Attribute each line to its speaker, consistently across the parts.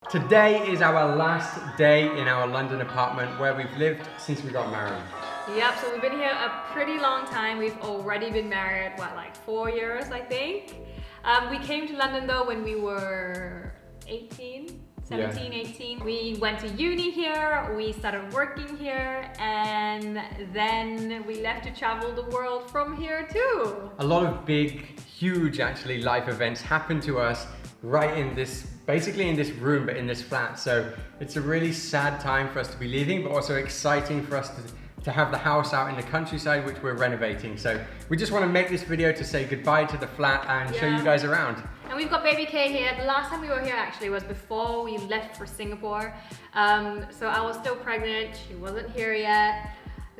Speaker 1: Today is our last day in our London apartment where we've lived since we got married.
Speaker 2: Yep, so we've been here a pretty long time. We've already been married, what, like 4 years, I think? We came to London though when we were 18, 17, 18. We went to uni here, we started working here, and then we left to travel the world from here too.
Speaker 1: A lot of big, huge actually life events happened to us right in this, basically in this room, but in this flat. So it's a really sad time for us to be leaving, but also exciting for us to have the house out in the countryside, which we're renovating. So we just want to make this video to say goodbye to the flat and show you guys around.
Speaker 2: And we've got baby Kay here. The last time we were here actually was before we left for Singapore. So I was still pregnant, she wasn't here yet.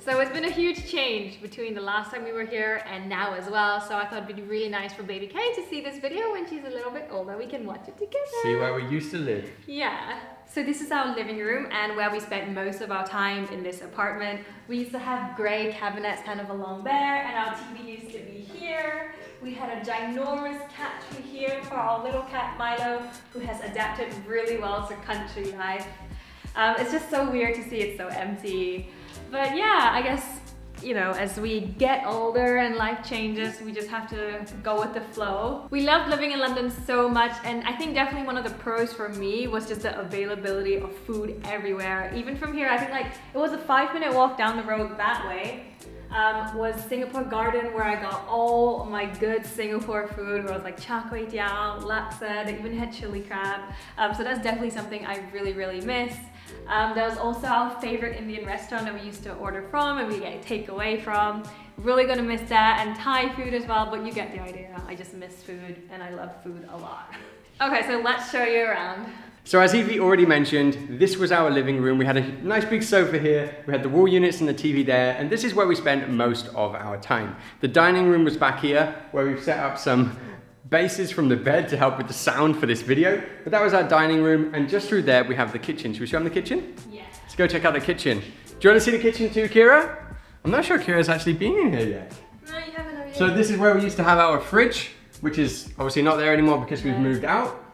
Speaker 2: So it's been a huge change between the last time we were here and now as well. So I thought it'd be really nice for baby Kay to see this video when she's a little bit older. We can watch it together.
Speaker 1: See where we used to live.
Speaker 2: Yeah. So this is our living room and where we spent most of our time in this apartment. We used to have grey cabinets kind of along there, and our TV used to be here. We had a ginormous cat tree here for our little cat Milo, who has adapted really well to country life. It's just so weird to see it so empty. But yeah, I guess, you know, as we get older and life changes, we just have to go with the flow. We loved living in London so much, and I think definitely one of the pros for me was just the availability of food everywhere. Even from here, I think like it was a 5-minute walk down the road that way. Was Singapore Garden, where I got all my good Singapore food, where it was like char kway teow, laksa, they even had chili crab. So that's definitely something I really miss. That was also our favorite Indian restaurant that we used to order from and we get takeaway from. Really gonna miss that, and Thai food as well, but you get the idea. I just miss food and I love food a lot. Okay, so let's show you around.
Speaker 1: So as Evie already mentioned, this was our living room. We had a nice big sofa here, we had the wall units and the TV there, and this is where we spent most of our time. The dining room was back here, where we've set up some bases from the bed to help with the sound for this video. But that was our dining room, and just through there we have the kitchen. Should we show them the kitchen?
Speaker 2: Yeah.
Speaker 1: Let's go check out the kitchen. Do you want to see the kitchen too, Kira? I'm not sure Kira's actually been in here yet.
Speaker 2: No, you haven't yet.
Speaker 1: So this is where we used to have our fridge, which is obviously not there anymore because we've moved out.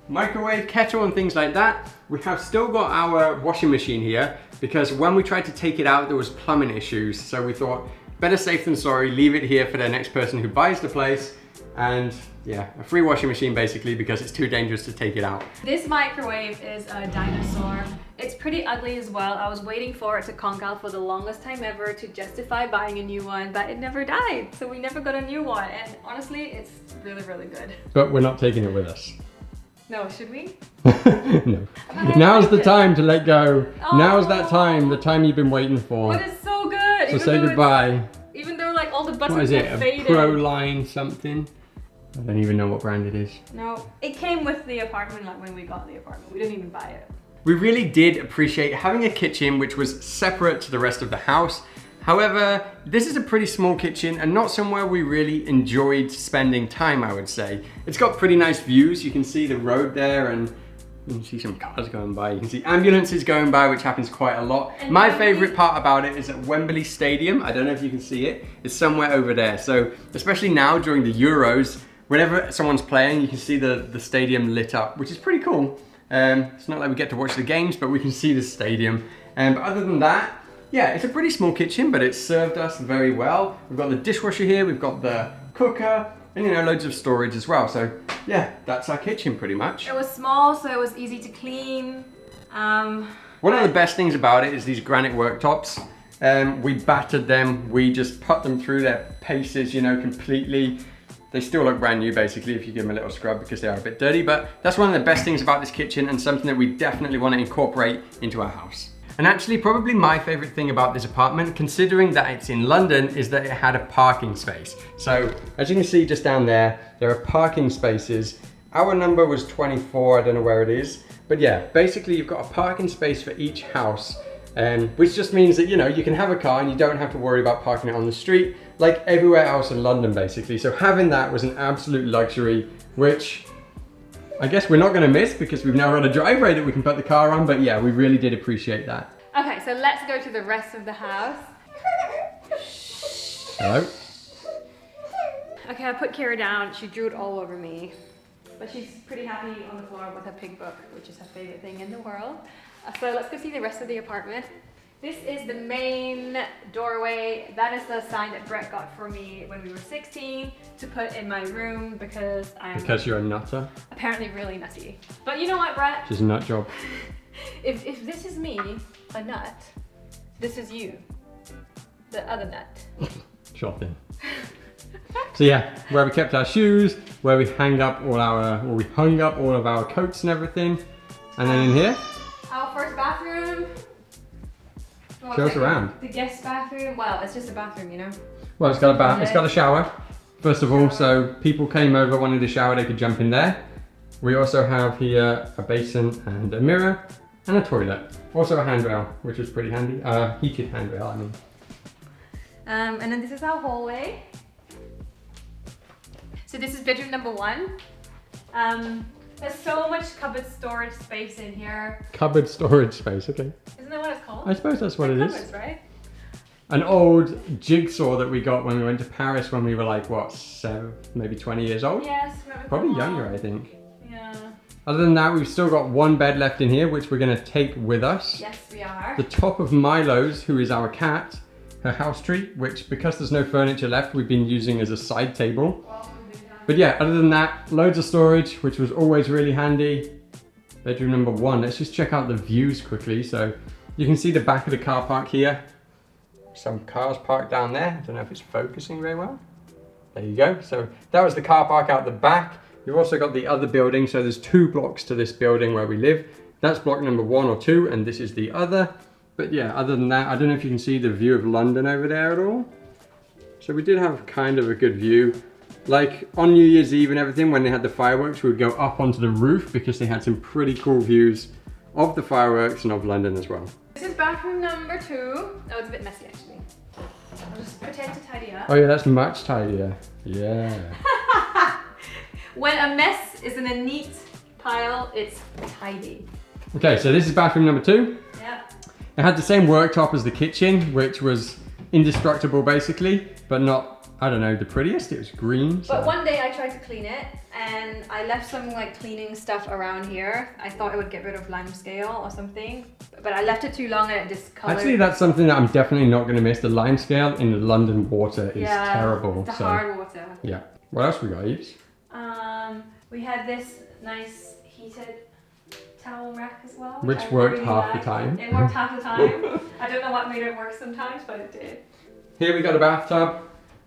Speaker 1: Microwave, kettle and things like that. We have still got our washing machine here because when we tried to take it out there was plumbing issues, so we thought better safe than sorry, leave it here for the next person who buys the place. And yeah, a free washing machine basically because it's too dangerous to take it out.
Speaker 2: This microwave is a dinosaur. It's pretty ugly as well. I was waiting for it to conk out for the longest time ever to justify buying a new one, but it never died, so we never got a new one, and honestly it's really good.
Speaker 1: But we're not taking it with us.
Speaker 2: No, should we?
Speaker 1: No. Now's the time to let go. Oh. Now's that time, the time you've been waiting for.
Speaker 2: But it's so good.
Speaker 1: So say goodbye.
Speaker 2: Even though like all the buttons
Speaker 1: what is it,
Speaker 2: are faded.
Speaker 1: a Proline something? I don't even know what brand it is.
Speaker 2: No, it came with the apartment, like when we got the apartment. We didn't even buy it.
Speaker 1: We really did appreciate having a kitchen which was separate to the rest of the house. However, this is a pretty small kitchen and not somewhere we really enjoyed spending time, I would say. It's got pretty nice views. You can see the road there and you can see some cars going by. You can see ambulances going by, which happens quite a lot. And my favorite part about it is at Wembley Stadium. I don't know if you can see it. It's somewhere over there. So especially now during the Euros, whenever someone's playing, you can see the stadium lit up, which is pretty cool. It's not like we get to watch the games, but we can see the stadium. But other than that, yeah, it's a pretty small kitchen, but it's served us very well. We've got the dishwasher here, we've got the cooker, and you know, loads of storage as well. So yeah, that's our kitchen pretty much.
Speaker 2: It was small, so it was easy to clean.
Speaker 1: One of the best things about it is these granite worktops. We battered them, we just put them through their paces, you know, completely. They still look brand new basically if you give them a little scrub because they are a bit dirty, but that's one of the best things about this kitchen and something that we definitely want to incorporate into our house. And actually probably my favorite thing about this apartment, considering that it's in London, is that it had a parking space. So as you can see just down there are parking spaces. Our number was 24, I don't know where it is, but yeah, basically you've got a parking space for each house. Which just means that, you know, you can have a car and you don't have to worry about parking it on the street like everywhere else in London basically. So having that was an absolute luxury, which I guess we're not going to miss because we've now got a driveway that we can put the car on, but yeah, we really did appreciate that.
Speaker 2: Okay, so let's go to the rest of the house.
Speaker 1: Hello?
Speaker 2: Okay, I put Kira down. She drew it all over me. but she's pretty happy on the floor with her pig book, which is her favorite thing in the world. So let's go see the rest of the apartment. This is the main doorway. That is the sign that Brett got for me when we were 16 to put in my room because
Speaker 1: you're a nutter?
Speaker 2: Apparently really nutty. But you know what, Brett?
Speaker 1: Just a nut job.
Speaker 2: If this is me, a nut, this is you, the other nut.
Speaker 1: Sure thing. So yeah, where we kept our shoes, where we hung up all of our coats and everything. And then in here,
Speaker 2: our first bathroom.
Speaker 1: Show us around.
Speaker 2: The guest bathroom. Well, it's just a bathroom, you know.
Speaker 1: Well, it's got a bath. It's got a shower. First of all, so people came over, wanted a shower, they could jump in there. We also have here a basin and a mirror and a toilet. Also a handrail, which is pretty handy. Heated handrail, I mean.
Speaker 2: And then this is our hallway. So this is bedroom number 1. There's so much cupboard storage space in here.
Speaker 1: Cupboard storage space, okay.
Speaker 2: Isn't that what it's called?
Speaker 1: I suppose that's what it is.
Speaker 2: Cupboards, right?
Speaker 1: An old jigsaw that we got when we went to Paris when we were like, what, 7, maybe 20 years old?
Speaker 2: Yes.
Speaker 1: Probably younger, I think.
Speaker 2: Yeah.
Speaker 1: Other than that, we've still got one bed left in here, which we're gonna take with us.
Speaker 2: Yes, we are.
Speaker 1: The top of Milo's, who is our cat, her house treat, which because there's no furniture left, we've been using as a side table. But yeah, other than that, loads of storage, which was always really handy. Bedroom number 1, let's just check out the views quickly. So you can see the back of the car park here. Some cars parked down there. I don't know if it's focusing very well. There you go. So that was the car park out the back. You've also got the other building. So there's 2 blocks to this building where we live. That's block number 1 or 2, and this is the other. But yeah, other than that, I don't know if you can see the view of London over there at all. So we did have kind of a good view. Like on New Year's Eve and everything, when they had the fireworks, we would go up onto the roof because they had some pretty cool views of the fireworks and of London as well.
Speaker 2: This is bathroom number 2. Oh, it's a bit messy actually. I'll just pretend to tidy up.
Speaker 1: Oh yeah, that's much tidier. Yeah.
Speaker 2: When a mess is in a neat pile, it's tidy.
Speaker 1: Okay, so this is bathroom number 2.
Speaker 2: Yep.
Speaker 1: It had the same worktop as the kitchen, which was indestructible basically, but not, I don't know, the prettiest. It was green. So.
Speaker 2: But one day I tried to clean it and I left some like cleaning stuff around here. I thought it would get rid of lime scale or something, but I left it too long and it discolored.
Speaker 1: Actually, that's something that I'm definitely not going to miss. The lime scale in the London water is terrible.
Speaker 2: The hard water.
Speaker 1: Yeah. What else we got, Eves?
Speaker 2: We had this nice heated towel rack as well.
Speaker 1: Which worked half the time.
Speaker 2: It worked half the time. I don't know what made it work sometimes, but it did.
Speaker 1: Here we got a bathtub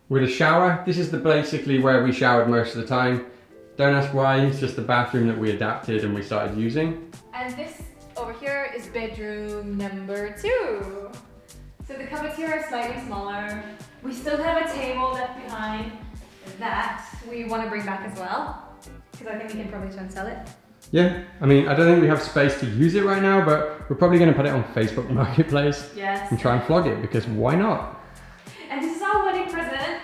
Speaker 1: with a shower. This is basically where we showered most of the time. Don't ask why, it's just the bathroom that we adapted and we started using.
Speaker 2: And this over here is bedroom number 2. So the cupboards here are slightly smaller. We still have a table left behind that we want to bring back as well, because I think we can probably try and sell it.
Speaker 1: Yeah, I mean, I don't think we have space to use it right now, but we're probably going to put it on Facebook Marketplace.
Speaker 2: Yes.
Speaker 1: And try and flog it, because why not?
Speaker 2: And this is our wedding present,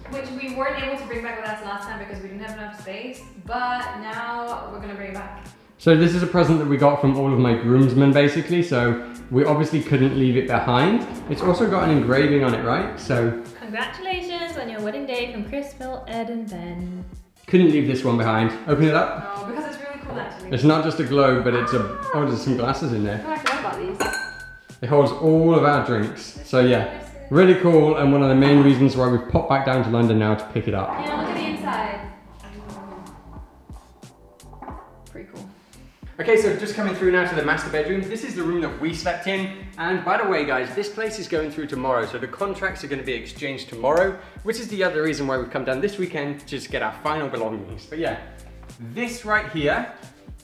Speaker 2: which we weren't able to bring back with us last time because we didn't have enough space, but now we're going to bring it back.
Speaker 1: So this is a present that we got from all of my groomsmen basically, so we obviously couldn't leave it behind. It's also got an engraving on it, right? So
Speaker 2: congratulations on your wedding day from Chris, Phil, Ed and Ben.
Speaker 1: Couldn't leave this one behind. Open it up.
Speaker 2: Oh, because it's really cool actually.
Speaker 1: It's not just a globe, but it's a, oh, there's some glasses in there.
Speaker 2: Oh, I forgot about these.
Speaker 1: It holds all of our drinks. So yeah, really cool, and one of the main reasons why we've popped back down to London now to pick it up.
Speaker 2: Yeah, look at the inside. Pretty cool.
Speaker 1: Okay, so just coming through now to the master bedroom. This is the room that we slept in. And by the way, guys, this place is going through tomorrow. So the contracts are going to be exchanged tomorrow, which is the other reason why we've come down this weekend to just get our final belongings. But yeah, this right here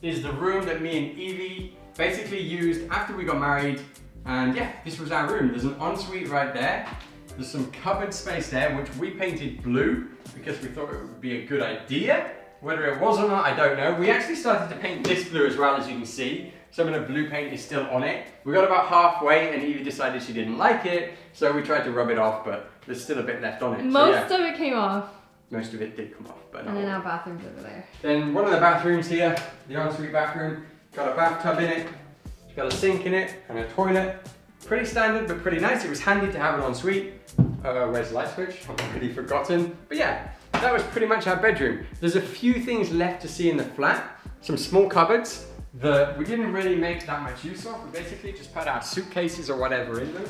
Speaker 1: is the room that me and Evie basically used after we got married. And yeah, this was our room. There's an ensuite right there. There's some cupboard space there, which we painted blue because we thought it would be a good idea. Whether it was or not, I don't know. We actually started to paint this blue as well, as you can see. Some of the blue paint is still on it. We got about halfway and Evie decided she didn't like it, so we tried to rub it off, but there's still a bit left on it.
Speaker 2: Most of it came off.
Speaker 1: Most of it did come off, but
Speaker 2: and then our bathroom's over there.
Speaker 1: Then one of the bathrooms here, the ensuite bathroom, got a bathtub in it, it's got a sink in it, and a toilet. Pretty standard, but pretty nice. It was handy to have an ensuite. Where's the light switch? I've already forgotten. But yeah, that was pretty much our bedroom. There's a few things left to see in the flat. Some small cupboards that we didn't really make that much use of. We basically just put our suitcases or whatever in them.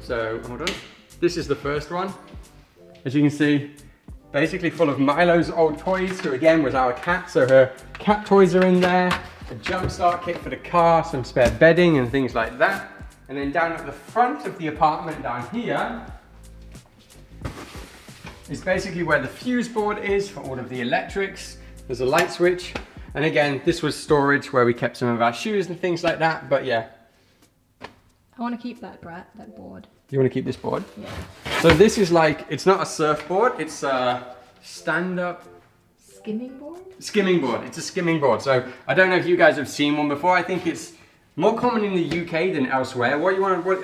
Speaker 1: So, hold on. This is the first one. As you can see, basically full of Milo's old toys, who again was our cat. So her cat toys are in there, a jump start kit for the car, some spare bedding and things like that. And then down at the front of the apartment down here is basically where the fuse board is for all of the electrics. There's a light switch. And again, this was storage where we kept some of our shoes and things like that, but yeah.
Speaker 2: I want to keep that board.
Speaker 1: You want to keep this board?
Speaker 2: Yeah.
Speaker 1: So this is like, it's not a surfboard, it's a stand-up
Speaker 2: skimming board?
Speaker 1: Skimming board, it's a skimming board. So I don't know if you guys have seen one before. I think it's more common in the UK than elsewhere.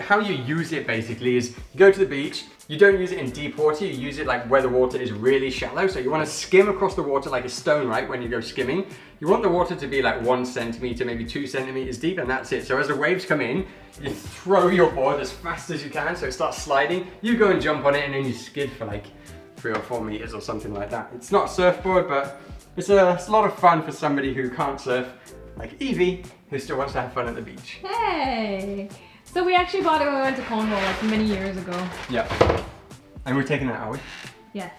Speaker 1: How you use it basically is you go to the beach, you don't use it in deep water, you use it like where the water is really shallow. So you want to skim across the water like a stone, right? When you go skimming, you want the water to be like 1 centimeter, maybe 2 centimeters deep, and that's it. So as the waves come in, you throw your board as fast as you can so it starts sliding. You go and jump on it and then you skid for like 3 or 4 meters or something like that. It's not a surfboard, but it's a lot of fun for somebody who can't surf, like Evie, who still wants to have fun at the beach.
Speaker 2: Hey! So we actually bought it when we went to Cornwall like many years ago.
Speaker 1: Yeah. And we're taking that, are we?
Speaker 2: Yes.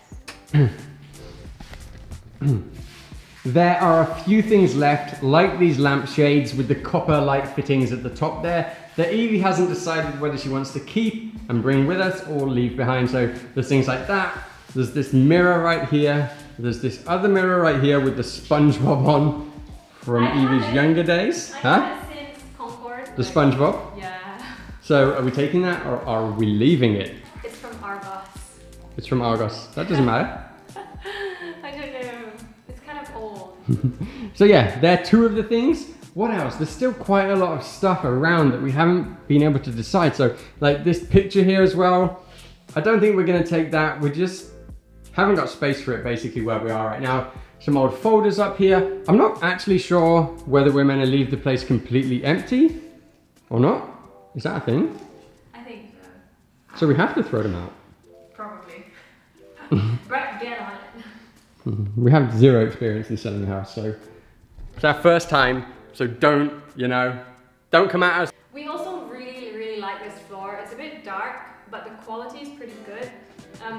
Speaker 1: There are a few things left, like these lampshades with the copper light fittings at the top there, that Evie hasn't decided whether she wants to keep and bring with us or leave behind. So there's things like that. There's this mirror right here. There's this other mirror right here with the SpongeBob on from Evie's younger days.
Speaker 2: Huh? Since Concord.
Speaker 1: The SpongeBob?
Speaker 2: Yeah.
Speaker 1: So are we taking that or are we leaving it?
Speaker 2: It's from Argos.
Speaker 1: It's from Argos. That doesn't matter.
Speaker 2: I don't know. It's kind of old.
Speaker 1: So yeah, they're two of the things. What else? There's still quite a lot of stuff around that we haven't been able to decide. So like this picture here as well. I don't think we're going to take that. We just haven't got space for it basically where we are right now. Some old folders up here. I'm not actually sure whether we're meant to leave the place completely empty or not. Is that a thing?
Speaker 2: I think so.
Speaker 1: So we have to throw them out.
Speaker 2: Probably. Right, get on it.
Speaker 1: We have zero experience in selling a house, so it's our first time. So don't come at us.
Speaker 2: We also really like this floor. It's a bit dark, but the quality is pretty good.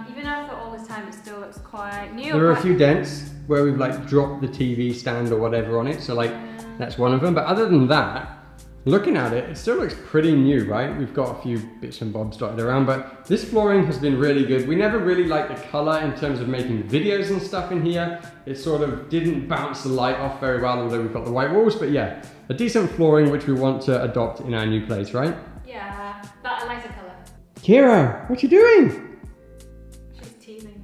Speaker 2: Even after all this time, it still looks quite new.
Speaker 1: There are a few dents where we've like dropped the TV stand or whatever on it, so like that's one of them. But other than that, looking at it, it still looks pretty new, right? We've got a few bits and bobs dotted around, but this flooring has been really good. We never really liked the color in terms of making videos and stuff in here. It sort of didn't bounce the light off very well, although we've got the white walls, but yeah, a decent flooring which we want to adopt in our new place, right?
Speaker 2: Yeah, but a lighter color.
Speaker 1: Kira, what you doing?
Speaker 2: She's teething.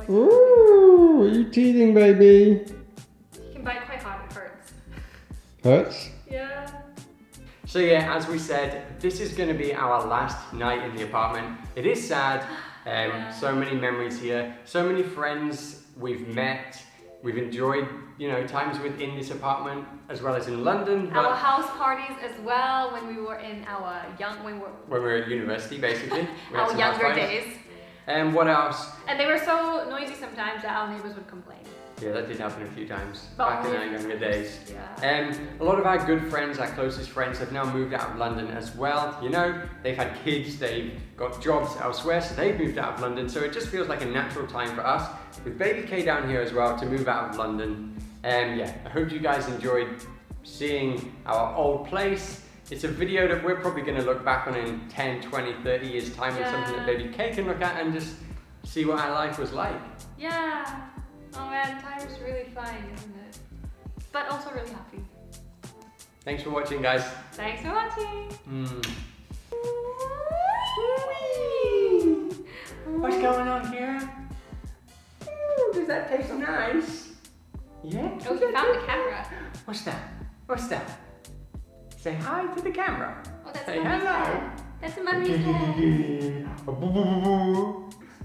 Speaker 1: Ooh, are you teething, baby?
Speaker 2: You can bite quite hard, it hurts.
Speaker 1: Hurts?
Speaker 2: Yeah.
Speaker 1: So yeah, as we said, this is going to be our last night in the apartment. It is sad. So many memories here, so many friends we've met. We've enjoyed, times within this apartment as well as in London.
Speaker 2: Our house parties as well when we were in our
Speaker 1: when we were at university, basically.
Speaker 2: Our younger days.
Speaker 1: And what else?
Speaker 2: And they were so noisy sometimes that our neighbors would complain.
Speaker 1: Yeah, that did happen a few times
Speaker 2: But
Speaker 1: back in our younger days.
Speaker 2: Yeah.
Speaker 1: A lot of our good friends, our closest friends, have now moved out of London as well. They've had kids, they've got jobs elsewhere, so they've moved out of London. So it just feels like a natural time for us, with baby K down here as well, to move out of London. Yeah, I hope you guys enjoyed seeing our old place. It's a video that we're probably going to look back on in 10, 20, 30 years time, and something that baby K can look at and just see what our life was like.
Speaker 2: Yeah. Oh man, time's really flying, isn't it? But also really happy.
Speaker 1: Thanks for watching, guys.
Speaker 2: Thanks for watching.
Speaker 1: What's going on here? Ooh, does that taste nice? Yeah?
Speaker 2: Oh, you found the camera.
Speaker 1: What's that? What's that? Say hi to the camera.
Speaker 2: Oh, that's
Speaker 1: Say
Speaker 2: Mummy's
Speaker 1: hello.
Speaker 2: head. That's Mummy's head.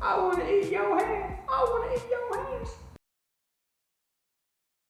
Speaker 1: I want to eat your hair. I want to eat your hair.